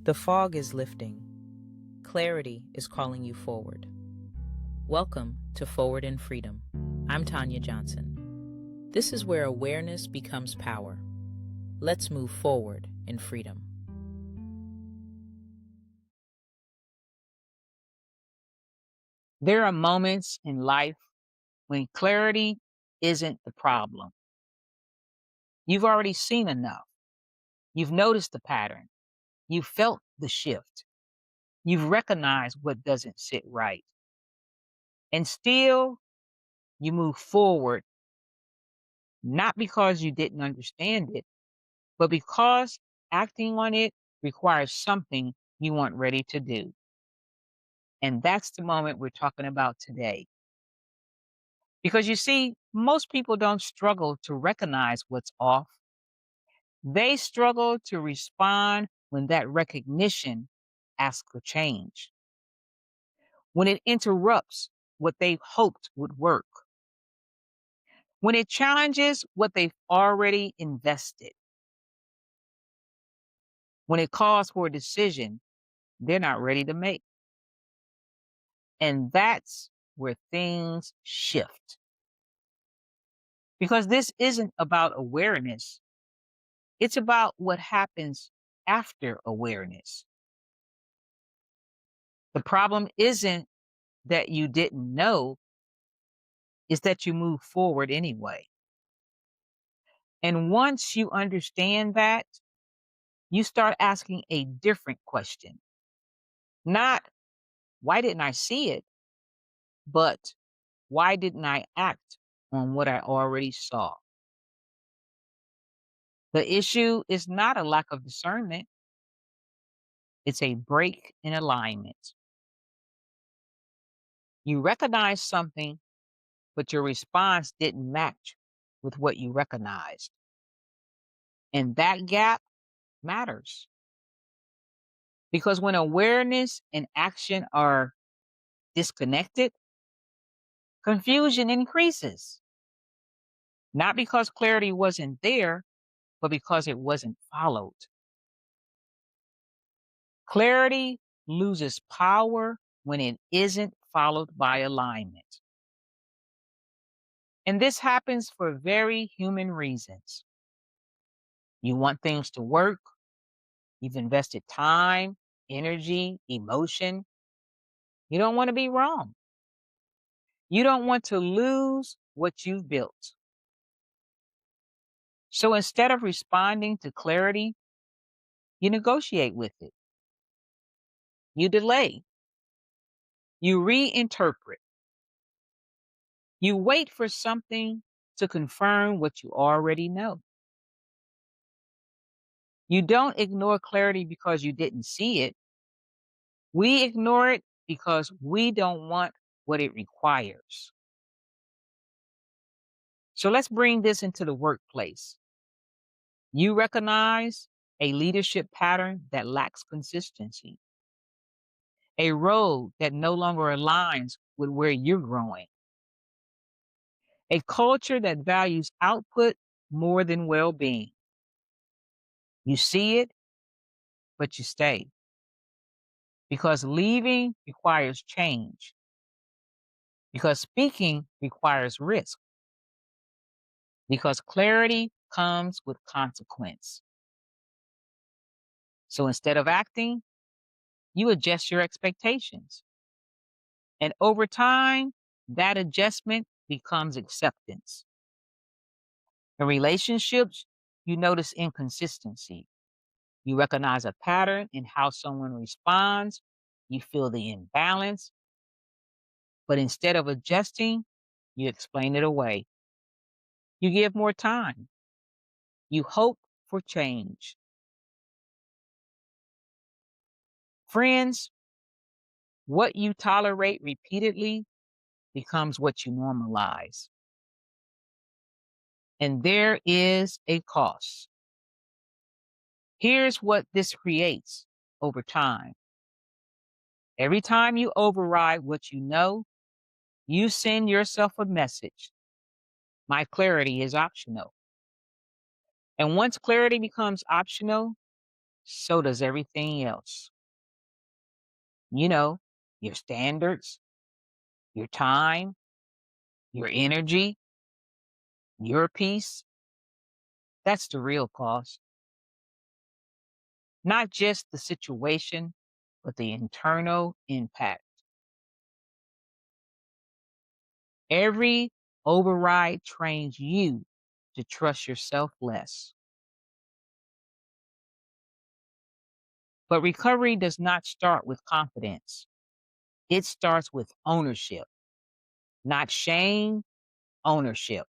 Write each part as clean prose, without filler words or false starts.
The fog is lifting. Clarity is calling you forward. Welcome to Forward in Freedom. I'm Tanya Johnson. This is where awareness becomes power. Let's move forward in freedom. There are moments in life when clarity isn't the problem. You've already seen enough. You've noticed the pattern. You've felt the shift. You've recognized what doesn't sit right. And still, you move forward, not because you didn't understand it, but because acting on it requires something you weren't ready to do. And that's the moment we're talking about today. Because you see, most people don't struggle to recognize what's off. They struggle to respond when that recognition asks for change, when it interrupts what they hoped would work, when it challenges what they've already invested, when it calls for a decision they're not ready to make. And that's where things shift. Because this isn't about awareness, it's about what happens after awareness. The problem isn't that you didn't know, is that you move forward anyway. And once you understand that, you start asking a different question. Not, why didn't I see it? But why didn't I act on what I already saw? The issue is not a lack of discernment, it's a break in alignment. You recognize something, but your response didn't match with what you recognized. And that gap matters. Because when awareness and action are disconnected, confusion increases. Not because clarity wasn't there, but because it wasn't followed. Clarity loses power when it isn't followed by alignment. And this happens for very human reasons. You want things to work, you've invested time, energy, emotion. You don't want to be wrong. You don't want to lose what you've built. So instead of responding to clarity, you negotiate with it. You delay. You reinterpret. You wait for something to confirm what you already know. You don't ignore clarity because you didn't see it. We ignore it because we don't want what it requires. So let's bring this into the workplace. You recognize a leadership pattern that lacks consistency, a road that no longer aligns with where you're growing, a culture that values output more than well being. You see it, but you stay because leaving requires change, because speaking requires risk, because clarity comes with consequence. So instead of acting, you adjust your expectations. And over time, that adjustment becomes acceptance. In relationships, you notice inconsistency. You recognize a pattern in how someone responds. You feel the imbalance. But instead of adjusting, you explain it away. You give more time. You hope for change. Friends, what you tolerate repeatedly becomes what you normalize. And there is a cost. Here's what this creates over time. Every time you override what you know, you send yourself a message. My clarity is optional. And once clarity becomes optional, so does everything else. You know, your standards, your time, your energy, your peace. That's the real cost. Not just the situation, but the internal impact. Every override trains you to trust yourself less. But recovery does not start with confidence. It starts with ownership, not shame, ownership.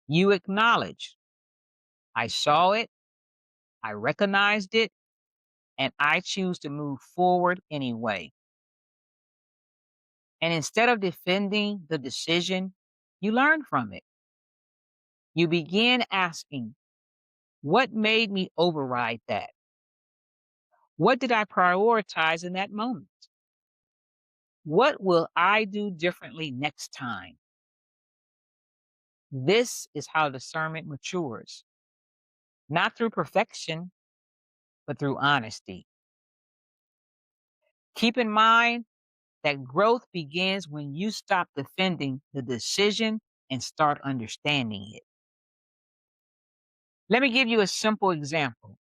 You acknowledge, I saw it, I recognized it, and I choose to move forward anyway. And instead of defending the decision, you learn from it. You begin asking, what made me override that? What did I prioritize in that moment? What will I do differently next time? This is how discernment matures, not through perfection, but through honesty. Keep in mind that growth begins when you stop defending the decision and start understanding it. Let me give you a simple example.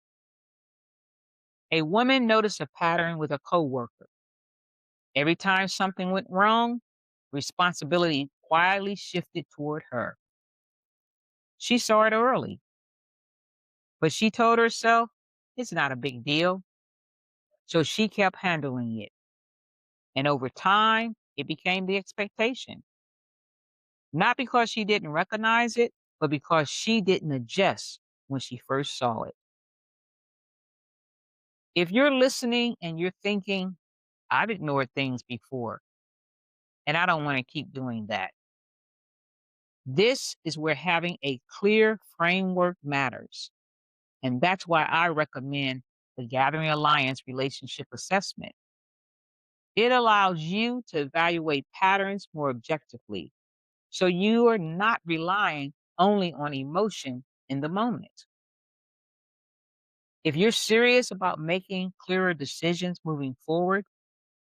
A woman noticed a pattern with a coworker. Every time something went wrong, responsibility quietly shifted toward her. She saw it early, but she told herself it's not a big deal. So she kept handling it. And over time, it became the expectation. Not because she didn't recognize it, but because she didn't adjust when she first saw it. If you're listening and you're thinking, I've ignored things before, and I don't want to keep doing that. This is where having a clear framework matters. And that's why I recommend the Gathering Alliance Relationship Assessment. It allows you to evaluate patterns more objectively. So you are not relying only on emotion in the moment. If you're serious about making clearer decisions moving forward,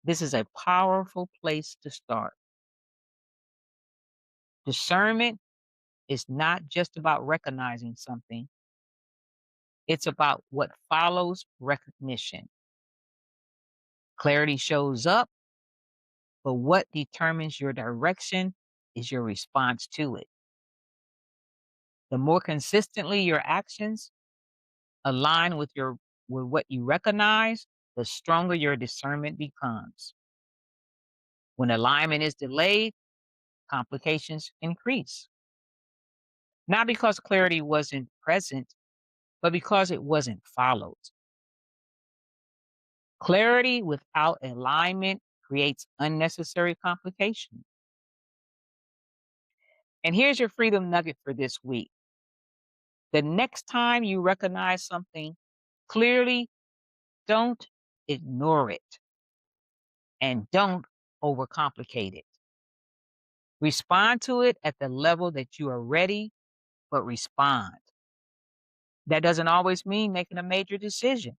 this is a powerful place to start. Discernment is not just about recognizing something, it's about what follows recognition. Clarity shows up, but what determines your direction is your response to it. The more consistently your actions align with what you recognize, the stronger your discernment becomes. When alignment is delayed, complications increase. Not because clarity wasn't present, but because it wasn't followed. Clarity without alignment creates unnecessary complication. And here's your freedom nugget for this week. The next time you recognize something clearly, don't ignore it and don't overcomplicate it. Respond to it at the level that you are ready, but respond. That doesn't always mean making a major decision.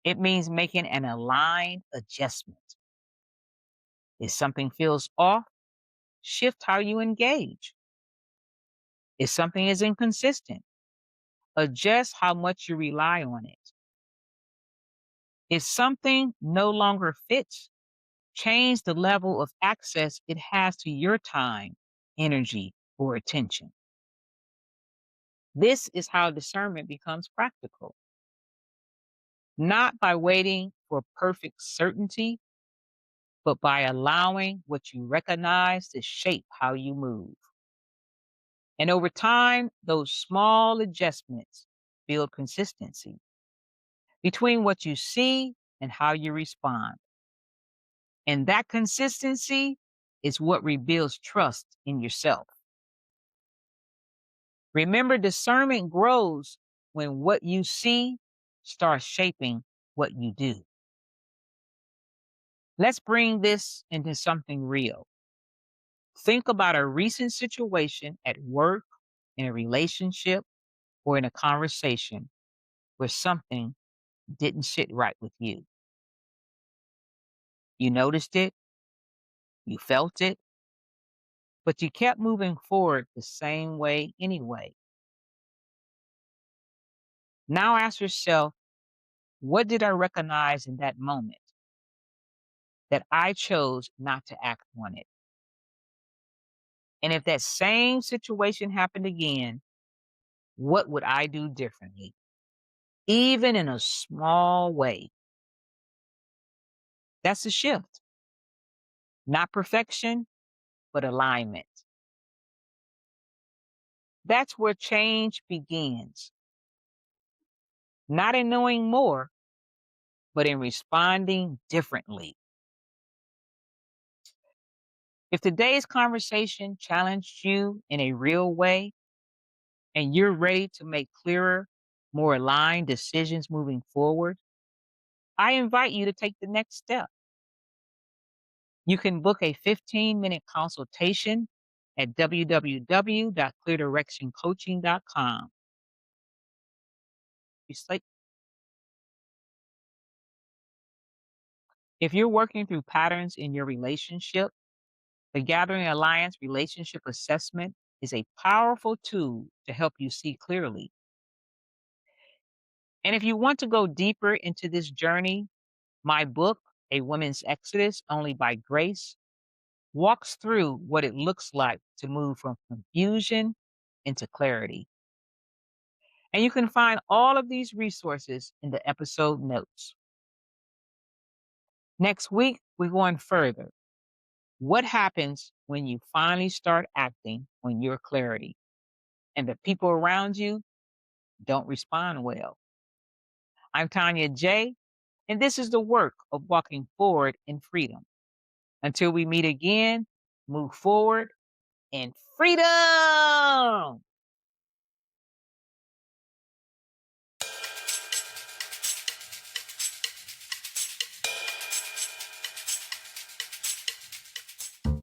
It means making an aligned adjustment. If something feels off, shift how you engage. If something is inconsistent, adjust how much you rely on it. If something no longer fits, change the level of access it has to your time, energy, or attention. This is how discernment becomes practical. Not by waiting for perfect certainty, but by allowing what you recognize to shape how you move. And over time, those small adjustments build consistency between what you see and how you respond. And that consistency is what rebuilds trust in yourself. Remember, discernment grows when what you see starts shaping what you do. Let's bring this into something real. Think about a recent situation at work, in a relationship, or in a conversation where something didn't sit right with you. You noticed it, you felt it, but you kept moving forward the same way anyway. Now ask yourself, what did I recognize in that moment that I chose not to act on it? And if that same situation happened again, what would I do differently? Even in a small way. That's a shift. Not perfection, but alignment. That's where change begins. Not in knowing more, but in responding differently. If today's conversation challenged you in a real way and you're ready to make clearer, more aligned decisions moving forward, I invite you to take the next step. You can book a 15-minute consultation at www.cleardirectioncoaching.com. If you're working through patterns in your relationship, the Gathering Alliance Relationship Assessment is a powerful tool to help you see clearly. And if you want to go deeper into this journey, my book, A Woman's Exodus Only by Grace, walks through what it looks like to move from confusion into clarity. And you can find all of these resources in the episode notes. Next week, we're going further. What happens when you finally start acting on your clarity and the people around you don't respond well? I'm Tanya J, and this is the work of walking forward in freedom. Until we meet again, move forward in freedom.